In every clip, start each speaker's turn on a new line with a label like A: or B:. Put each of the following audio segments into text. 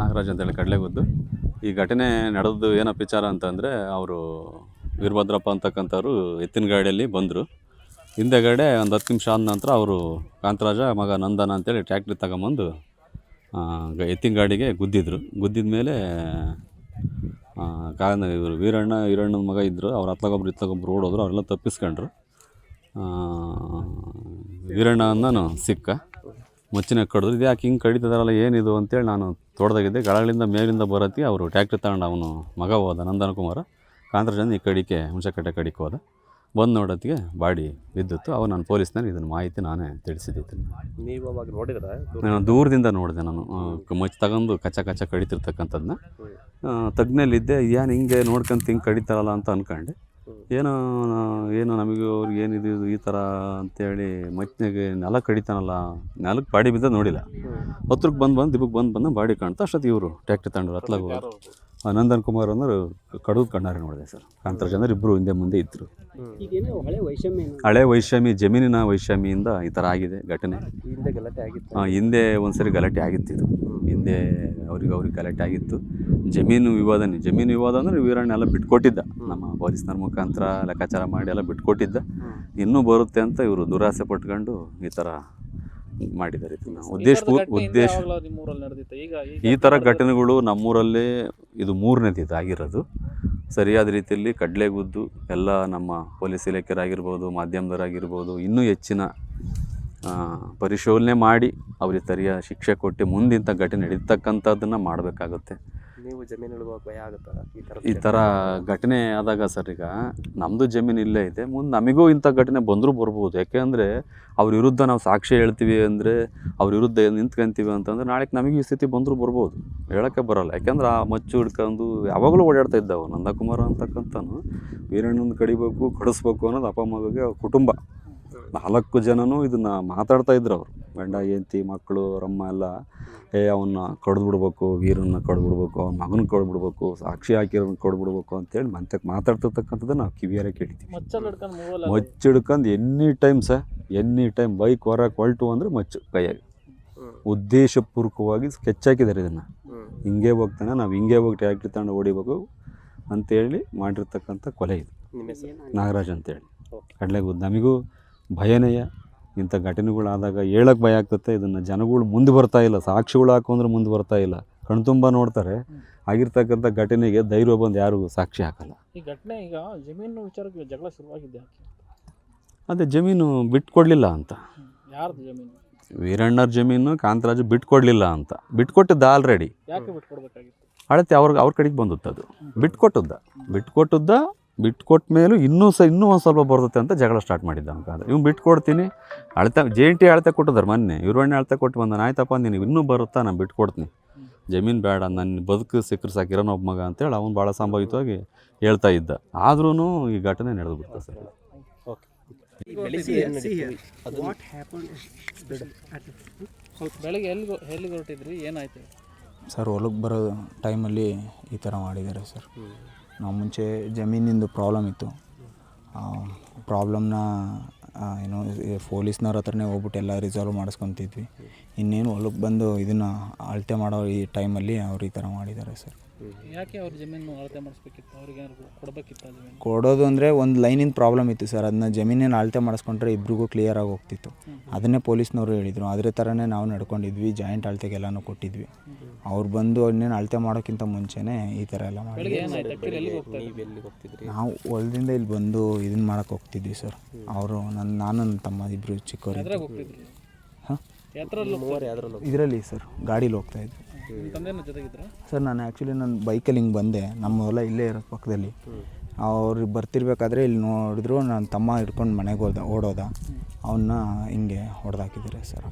A: ನಾಗರಾಜ್ ಅಂತೇಳಿ ಕಡಲೆಗುದ್ದು. ಈ ಘಟನೆ ನಡೆದು ಏನಪ್ಪ ವಿಚಾರ ಅಂತಂದರೆ, ಅವರು ವೀರಭದ್ರಪ್ಪ ಅಂತಕ್ಕಂಥವ್ರು ಎತ್ತಿನ ಗಾಡಿಯಲ್ಲಿ ಬಂದರು. ಹಿಂದೆಗಡೆ ಒಂದು 10 ನಿಮಿಷ ಆದ ನಂತರ ಅವರು ಕಾಂತರಾಜ ಮಗ ನಂದನ ಅಂತೇಳಿ ಟ್ರ್ಯಾಕ್ಟ್ರಿ ತಗೊಂಬಂದು ಎತ್ತಿನ ಗಾಡಿಗೆ ಗುದ್ದಿದ್ರು. ಗುದ್ದಿದ ಮೇಲೆ ಇವರು ಈರಣ್ಣನ ಮಗ ಇದ್ದರು, ಅವ್ರು ಅತ್ಲಾಗೊಬ್ರು ಇತ್ಲಾಗೊಬ್ರು ಓಡೋದ್ರು. ಅವರೆಲ್ಲ ತಪ್ಪಿಸ್ಕೊಂಡ್ರು. ವೀರಣ್ಣನೂ ಸಿಕ್ಕ ಮುಚ್ಚಿನ ಕಡಿದ್ರು. ಇದು ಯಾಕೆ ಹಿಂಗೆ ಕಡಿತದಾರಲ್ಲ, ಏನಿದು ಅಂತೇಳಿ ನಾನು ತೋಟದಾಗಿದ್ದೆ. ಗಳಗಳಿಂದ ಮೇಲಿಂದ ಬರತ್ತಿ ಅವರು ಟ್ಯಾಕ್ಟ್ರಿ ತಗೊಂಡು ಅವನು ಮಗ ಹೋದ ನಂದನ ಕುಮಾರ. ಕಾಂತರಾಜನ ಈ ಕಡಿಕೆ ಹುಣಸೆಕಟ್ಟೆ ಕಡಿಕೆ ಹೋದ. ಬಂದು ನೋಡೋತ್ತಿಗೆ ಬಾಡಿ ಬಿದ್ದಿತ್ತು. ಅವಾಗ ನಾನು ಪೊಲೀಸ್ನಲ್ಲಿ ಇದನ್ನು ಮಾಹಿತಿ ನಾನೇ ತಿಳಿಸಿದ್ದೆ.
B: ನೀವು ಅವಾಗ ನೋಡಿದ್ರೆ
A: ನಾನು ದೂರದಿಂದ ನೋಡಿದೆ. ನಾನು ಮಚ್ಚು ತಗೊಂಡು ಕಚ್ಚ ಕಡಿತಿರ್ತಕ್ಕಂಥದ್ದನ್ನ ತಗ್ನಲ್ಲಿದ್ದೆ. ಏನು ಹಿಂಗೆ ನೋಡ್ಕೊಂತ ಹಿಂಗೆ ಕಡಿತಾರಲ್ಲ ಅಂತ ಅಂದ್ಕೊಂಡೆ. ಏನು ನಮಗೆ ಅವ್ರಿಗೆ ಏನಿದು ಈ ಥರ ಅಂತೇಳಿ ಮಚ್ಚಿನಾಗೆ ನೆಲ ಕಡಿತಾನಲ್ಲ, ನೆಲಕ್ಕೆ ಬಾಡಿ ಬಿದ್ದ ನೋಡಿಲ್ಲ. ಹತ್ರಕ್ಕೆ ಬಂದು ದಿಬ್ಬಕ್ಕೆ ಬಂದು ಬಾಡಿ ಕಾಣ್ತಾ ಅಷ್ಟೊತ್ತಿಗೆ ಇವರು ಟ್ಯಾಕ್ಟ್ರಿ ತಗೊಂಡ್ರು. ಅತ್ಲಾಗ ನಂದನ್ ಕುಮಾರ್ ಅಂದ್ರೆ ಕಡುವು ಕಣ್ಣಾರೆ ನೋಡಿದೆ ಸರ್. ಕಾಂತರಾಜ್ ಅಂದ್ರೆ ಇಬ್ಬರು ಹಿಂದೆ ಮುಂದೆ ಇದ್ದರು. ಹಳೆ ವೈಷಮ್ಯ, ಜಮೀನಿನ ವೈಷಮ್ಯದಿಂದ ಈ ಥರ ಆಗಿದೆ ಘಟನೆ. ಹಿಂದೆ ಒಂದ್ಸರಿ ಗಲಾಟೆ ಆಗಿತ್ತು. ಇದು ಹಿಂದೆ ಅವ್ರಿಗೆ ಗಲಾಟೆ ಆಗಿತ್ತು. ಜಮೀನು ವಿವಾದ ಅಂದರೆ ವೀರಣ್ಣ ಎಲ್ಲ ಬಿಟ್ಕೊಟ್ಟಿದ್ದ. ನಮ್ಮ ಪೊಲೀಸ್ನವ್ರ ಮುಖಾಂತರ ಲೆಕ್ಕಾಚಾರ ಮಾಡಿ ಎಲ್ಲ ಬಿಟ್ಕೊಟ್ಟಿದ್ದ. ಇನ್ನೂ ಬರುತ್ತೆ ಅಂತ ಇವರು ದುರಾಸೆ ಪಟ್ಕೊಂಡು ಈ ಥರ ಮಾಡಿದ್ದಾರೆ. ಉದ್ದೇಶ ಈ ಥರ ಘಟನೆಗಳು ನಮ್ಮೂರಲ್ಲೇ ಇದು 3ನೇದು ಆಗಿರೋದು. ಸರಿಯಾದ ರೀತಿಯಲ್ಲಿ ಕಡಲೆಗುದ್ದು ಎಲ್ಲ ನಮ್ಮ ಪೊಲೀಸ್ ಇಲಾಖೆಯರಾಗಿರ್ಬೋದು, ಮಾಧ್ಯಮದವರಾಗಿರ್ಬೋದು, ಇನ್ನೂ ಹೆಚ್ಚಿನ ಪರಿಶೋಧನೆ ಮಾಡಿ ಅವ್ರಿಗೆ ಸರಿಯಾದ ಶಿಕ್ಷೆ ಕೊಟ್ಟು ಮುಂದಿಂಥ ಘಟನೆ ನಡೀತಕ್ಕಂಥದ್ದನ್ನು ಮಾಡಬೇಕಾಗುತ್ತೆ.
B: ನೀವು ಜಮೀನುಗಳು ಭಯ ಆಗುತ್ತಾ
A: ಈ ಥರ ಘಟನೆ ಆದಾಗ? ಸರ್, ಈಗ ನಮ್ಮದು ಜಮೀನು ಇಲ್ಲೇ ಇದೆ. ಮುಂದೆ ನಮಗೂ ಇಂಥ ಘಟನೆ ಬಂದರೂ ಬರ್ಬೋದು. ಯಾಕೆಂದರೆ ಅವ್ರ ವಿರುದ್ಧ ನಾವು ಸಾಕ್ಷಿ ಹೇಳ್ತೀವಿ ಅಂದರೆ, ಅವ್ರ ವಿರುದ್ಧ ನಿಂತ್ಕೊಂತೀವಿ ಅಂತಂದರೆ ನಾಳೆಗೆ ನಮಗೂ ಈ ಸ್ಥಿತಿ ಬಂದರೂ ಬರ್ಬೋದು. ಹೇಳೋಕ್ಕೆ ಬರೋಲ್ಲ. ಯಾಕೆಂದ್ರೆ ಆ ಮಚ್ಚು ಹಿಡ್ಕೊಂಡು ಯಾವಾಗಲೂ ಓಡಾಡ್ತಾ ಇದ್ದವು. ನಂದಕುಮಾರ ಅಂತಕ್ಕಂಥನು ವೀರಣ್ಣನ ಕಡಿಬೇಕು, ಕಡಿಸ್ಬೇಕು ಅನ್ನೋದು ಅಪ್ಪ ಮಗಗೆ ಕುಟುಂಬ. 4 ಜನನೂ ಇದನ್ನು ಮಾತಾಡ್ತಾ ಇದ್ರು. ಅವರು ಗಂಡ ಹೆಂಡತಿ ಮಕ್ಕಳು ಅವರಮ್ಮ ಎಲ್ಲ ಅವನ್ನ ಕಡ್ದುಬಿಡ್ಬೇಕು, ವೀರನ್ನ ಕಡ್ದುಬಿಡ್ಬೇಕು, ಅವ್ನ ಮಗನ ಕಡ್ದುಬಿಡ್ಬೇಕು, ಸಾಕ್ಷಿ ಹಾಕಿರೋನ್ನ ಕಡ್ದುಬಿಡ್ಬೇಕು ಅಂತೇಳಿ ಮಾತಾಡ್ತಿರ್ತಕ್ಕಂಥದ್ದು ನಾವು ಕಿವಿಯಾರೆ ಕೇಳಿದ್ದೀವಿ. ಮಚ್ಚು ಹಿಡ್ಕೊಂಡು ಎನಿ ಟೈಮ್ ಬೈಕ್ ಹೊರಟು ಅಂದರೆ ಮಚ್ಚು ಕೈಯಾಗಿ ಉದ್ದೇಶಪೂರ್ವಕವಾಗಿ ಸ್ಕೆಚ್ ಹಾಕಿದ್ದಾರೆ. ಇದನ್ನು ಹಿಂಗೆ ಹೋಗ್ತಾನೆ, ನಾವು ಹಿಂಗೆ ಹೋಗಿ ಟ್ಯಾಕ್ಟ್ರಿ ತಗೊಂಡು ಹೊಡಿಬೇಕು ಅಂತೇಳಿ ಮಾಡಿರ್ತಕ್ಕಂಥ ಕೊಲೆ ಇದು. ನಾಗರಾಜ್ ಅಂತೇಳಿ ಕಡಲೆಗುದ್ದು. ನಮಗೂ ಭಯನೇಯ. ಇಂಥ ಘಟನೆಗಳಾದಾಗ ಹೇಳಕ್ಕೆ ಭಯ ಆಗ್ತದೆ. ಇದನ್ನು ಜನಗಳು ಮುಂದೆ ಬರ್ತಾ ಇಲ್ಲ. ಸಾಕ್ಷಿಗಳು ಹಾಕೊಂಡ್ರೆ ಮುಂದೆ ಬರ್ತಾ ಇಲ್ಲ. ಕಣ್ತುಂಬ ನೋಡ್ತಾರೆ. ಆಗಿರ್ತಕ್ಕಂಥ ಘಟನೆಗೆ ಧೈರ್ಯ ಬಂದು ಯಾರು ಸಾಕ್ಷಿ ಹಾಕಲ್ಲ.
C: ಈ ಘಟನೆ ಈಗ ಜಮೀನು ವಿಚಾರಕ್ಕೆ ಜಗಳ ಶುರುವಾಗಿದೆ.
A: ಅದೇ ಜಮೀನು ಬಿಟ್ಕೊಡ್ಲಿಲ್ಲ ಅಂತ.
C: ಯಾರ್ದು ಜಮೀನು?
A: ವೀರಣ್ಣರ ಜಮೀನು ಕಾಂತರಾಜು ಬಿಟ್ಕೊಡ್ಲಿಲ್ಲ ಅಂತ. ಬಿಟ್ಕೊಟ್ಟಿದ್ದ ಆಲ್ರೆಡಿ.
C: ಯಾಕೆ ಬಿಟ್ಕೊಡ್ಬೇಕಾಗಿತ್ತು?
A: ಅಳತೆ ಅವ್ರ ಕಡೆಗೆ ಬಂದುತ್ತೆ. ಅದು ಬಿಟ್ಕೊಟ್ಟುದ್ದ ಬಿಟ್ಕೊಟ್ಟ ಮೇಲೂ ಇನ್ನೂ ಒಂದು ಸ್ವಲ್ಪ ಬರ್ತದೆ ಅಂತ ಜಗಳ ಸ್ಟಾರ್ಟ್ ಮಾಡಿದ್ದ. ಅಂತ ಇವ್ನು ಬಿಟ್ಕೊಡ್ತೀನಿ ಅಳತೆ JNT ಅಳತೆ ಕೊಟ್ಟಿದ್ದಾರೆ ಮೊನ್ನೆ. ಇವ್ರಣ್ಣೆ ಅಳತೆ ಕೊಟ್ಟು ಬಂದಾನೆ. ಆಯ್ತಪ್ಪ ನೀನು ಇನ್ನೂ ಬರುತ್ತಾ, ನಾನು ಬಿಟ್ಕೊಡ್ತೀನಿ, ಜಮೀನು ಬೇಡ, ನನ್ನ ಬದುಕು ಸಿಕ್ಕರು ಸಾಕಿರೋನು ಒಬ್ಬ ಮಗ ಅಂತೇಳಿ ಅವ್ನು ಭಾಳ ಸಂಭಾವಿತವಾಗಿ ಹೇಳ್ತಾ ಇದ್ದ. ಆದ್ರೂ ಈ ಘಟನೆ ನಡೆದು ಬಿಡ್ತಾ ಸರ್.
C: ಬೆಳಗ್ಗೆ ಎಲ್ಲಿಗೆ ಹೊರಟಿದ್ರಿ? ಏನಾಯ್ತು
D: ಸರ್? ಹೊಲಕ್ಕೆ ಬರೋ ಟೈಮಲ್ಲಿ ಈ ಥರ ಮಾಡಿದ್ದಾರೆ ಸರ್. ನಾವು ಮುಂಚೆ ಜಮೀನಿಂದು ಪ್ರಾಬ್ಲಮ್ ಇತ್ತು. ಪ್ರಾಬ್ಲಮ್ನ ಏನು ಪೊಲೀಸ್ನವ್ರ ಹತ್ರನೇ ಹೋಗ್ಬಿಟ್ಟು ಎಲ್ಲ ರಿಸಾಲ್ವ್ ಮಾಡಿಸ್ಕೊತಿದ್ವಿ. ಇನ್ನೇನು ಹೊಲಕ್ಕೆ ಬಂದು ಇದನ್ನು ಅಳತೆ ಮಾಡೋ ಈ ಟೈಮಲ್ಲಿ ಅವ್ರು ಈ ಥರ ಮಾಡಿದ್ದಾರೆ ಸರ್.
C: ಯಾಕೆ ಅವ್ರ ಜಮೀನು ಅಳತೆ ಮಾಡಿಸ್ಬೇಕಿತ್ತು? ಅವ್ರಿಗೆ ಕೊಡಬೇಕಿತ್ತು ಜಮೀನು?
D: ಕೊಡೋದು ಅಂದರೆ ಒಂದು ಲೈನಿಂದ ಪ್ರಾಬ್ಲಮ್ ಇತ್ತು ಸರ್. ಅದನ್ನ ಜಮೀನೇನು ಅಳತೆ ಮಾಡಿಸ್ಕೊಂಡ್ರೆ ಇಬ್ರಿಗೂ ಕ್ಲಿಯರಾಗಿ ಹೋಗ್ತಿತ್ತು. ಅದನ್ನೇ ಪೊಲೀಸ್ನವರು ಹೇಳಿದರು. ಅದೇ ಥರನೇ ನಾವು ನಡ್ಕೊಂಡಿದ್ವಿ. ಜಾಯಿಂಟ್ ಅಳತೆಗೆಲ್ಲನೂ ಕೊಟ್ಟಿದ್ವಿ. ಅವ್ರು ಬಂದು ಇನ್ನೇನು ಅಳತೆ ಮಾಡೋಕ್ಕಿಂತ ಮುಂಚೆನೇ ಈ ಥರ ಎಲ್ಲ ಮಾಡಿ ನಾವು ಹೊಲದಿಂದ ಇಲ್ಲಿ ಬಂದು ಇದನ್ನು ಮಾಡೋಕ್ಕೆ ಹೋಗ್ತಿದ್ವಿ ಸರ್. ಅವರು ನಾನು ನನ್ನ ತಮ್ಮ ಇಬ್ಬರು ಚಿಕ್ಕವರು. ಹಾಂ, ಇದರಲ್ಲಿ ಸರ್ ಗಾಡೀಲಿ ಹೋಗ್ತಾಯಿದ್ವಿ ಸರ್. ನಾನು ಆ್ಯಕ್ಚುಲಿ ನಾನು ಬೈಕಲ್ಲಿ ಹಿಂಗೆ ಬಂದೆ. ನಮ್ಮ ಹೊಲ ಇಲ್ಲೇ ಇರೋ ಪಕ್ಕದಲ್ಲಿ. ಅವ್ರು ಬರ್ತಿರ್ಬೇಕಾದ್ರೆ ಇಲ್ಲಿ ನೋಡಿದ್ರು. ನನ್ನ ತಮ್ಮ ಹಿಡ್ಕೊಂಡು ಮನೆಗೆ ಓಡೋದ. ಅವನ್ನ ಹಿಂಗೆ ಹೊಡೆದಾಕಿದ್ದಾರೆ ಸರ್.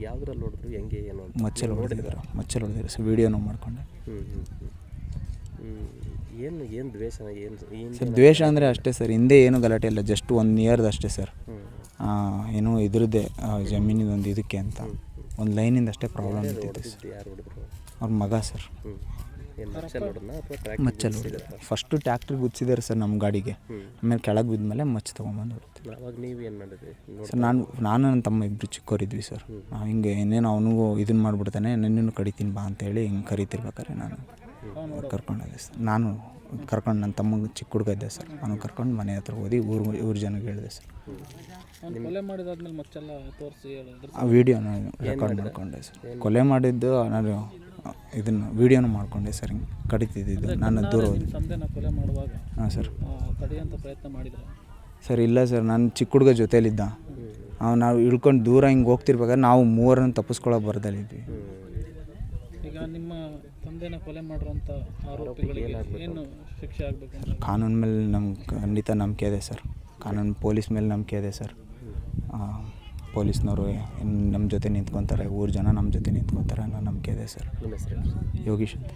B: ಯಾವುದ್ರಲ್ಲಿ ನೋಡಿದ್ರು? ಹೆಂಗೆ? ಏನು
D: ಮಚ್ಚಲ್ಲಿ ಹೊಡೆದಿದ್ದಾರೆ ಸರ್. ವೀಡಿಯೋನು ಮಾಡಿಕೊಂಡೆ.
B: ಏನು ದ್ವೇಷ?
D: ಸರ್ ದ್ವೇಷ ಅಂದರೆ ಅಷ್ಟೇ ಸರ್. ಹಿಂದೆ ಏನು ಗಲಾಟೆ ಇಲ್ಲ. ಜಸ್ಟ್ 1 ಇಯರ್ದು ಅಷ್ಟೇ ಸರ್. ಏನೋ ಇದ್ರದ್ದೇ ಜಮೀನಿದೊಂದು ಇದಕ್ಕೆ ಅಂತ ಒಂದು ಲೈನಿಂದ ಅಷ್ಟೇ ಪ್ರಾಬ್ಲಮ್ ಇರ್ತಿತ್ತು ಸರ್.
B: ಯಾರು ಹೊಡೆದ್ರು?
D: ಅವ್ರ ಮಗ ಸರ್.
B: ಏನು ಮಚ್ಚಲ್ಲಿ ನೋಡೋಣ ಅಥವಾ
D: ಮಚ್ಚಲ್ಲಿ ಫಸ್ಟು ಟ್ಯಾಕ್ಟ್ರಿಗೆ ಗುಚ್ಚಿದ್ದಾರೆ ಸರ್ ನಮ್ಮ ಗಾಡಿಗೆ. ಆಮೇಲೆ ಕೆಳಗೆ ಬಿದ್ಮೇಲೆ ಮಚ್ಚ ತೊಗೊಂಬಂದು ಹೊಡ್ತೀವಿ.
B: ಅವಾಗ ನೀವು ಏನು ಮಾಡಿದ್ರಿ?
D: ಸರ್ ನಾನು ನನ್ನ ತಮ್ಮ ಇಬ್ಬರು ಚಿಕ್ಕವರಿದ್ವಿ ಸರ್. ನಾವು ಹಿಂಗೆ ಇನ್ನೇನು ಅವನಿಗೂ ಇದನ್ನು ಮಾಡಿಬಿಡ್ತಾನೆ, ನನ್ನನ್ನು ಕಡಿತೀನಿ ಬಾ ಅಂತೇಳಿ ಹಿಂಗೆ ಕರಿತಿರ್ಬೇಕಾರೆ ನಾನು ಕರ್ಕೊಂಡೋದೆ ಸರ್. ನಾನು ಕರ್ಕೊಂಡು ನನ್ನ ತಮ್ಮಗೆ ಚಿಕ್ಕ ಹುಡುಗ ಇದ್ದೆ ಸರ್, ಅವನು ಕರ್ಕೊಂಡು ಮನೆ ಹತ್ರ ಹೋಗಿ ಊರು ಜನಕ್ಕೆ ಹೇಳಿದೆ ಸರ್.
C: ಕೊಲೆ ಮಾಡಿದಾದ್ಮೇಲೆ ಮಚ್ಚೆಲ್ಲ ತೋರಿಸಿ
D: ಆ ವೀಡಿಯೋನ ರೆಕಾರ್ಡ್ ಮಾಡಿಕೊಂಡೆ ಸರ್. ಕೊಲೆ ಮಾಡಿದ್ದು ನಾನು ಇದನ್ನು ವೀಡಿಯೋನ ಮಾಡಿಕೊಂಡೆ ಸರ್. ಹಿಂಗೆ ಕಡಿತಿದ್ದು ನಾನು ದೂರ ಹೋದೆ.
C: ತಂದೆನ ಕೊಲೆ ಮಾಡುವಾಗ
D: ಹಾಂ ಸರ್.
C: ತಡೆಯಂತ ಪ್ರಯತ್ನ ಮಾಡಿದ್ರು
D: ಸರ್ ಇಲ್ಲ ಸರ್, ನಾನು ಚಿಕ್ಕ ಹುಡುಗ ಜೊತೇಲಿದ್ದ. ನಾವು ಇಳ್ಕೊಂಡು ದೂರ ಹಿಂಗೆ ಹೋಗ್ತಿರ್ಬೇಕಾದ್ರೆ ನಾವು ಮೂವರನ್ನು ತಪ್ಪಿಸ್ಕೊಳ್ಳೋ ಬರ್ದಲ್ಲಿದ್ವಿ.
C: ಈಗ ನಿಮ್ಮ ತಂದೆನ ಕೊಲೆ ಮಾಡಿರೋಂಥ ಆರೋಪಿಗಳಿಗೆ ಏನು ಶಿಕ್ಷೆ ಆಗಬೇಕು ಅಂತ
D: ಕಾನೂನು ಮೇಲೆ ನಮ್ಗೆ ಖಂಡಿತ ನಂಬಿಕೆ ಇದೆ ಸರ್. ಕಾನೂನು ಪೊಲೀಸ್ ಮೇಲೆ ನಂಬಿಕೆ ಇದೆ ಸರ್. ಪೊಲೀಸ್ನವರು ನಮ್ಮ ಜೊತೆ ನಿಂತ್ಕೊತಾರೆ, ಊರು ಜನ ನಮ್ಮ ಜೊತೆ ನಿಂತ್ಕೊತಾರೆ ಅನ್ನೋ ನಂಬಿಕೆ ಇದೆ ಸರ್.
B: ನಿಮ್ಮ ಹೆಸರು?
D: ಯೋಗೀಶ್ ಅಂತ.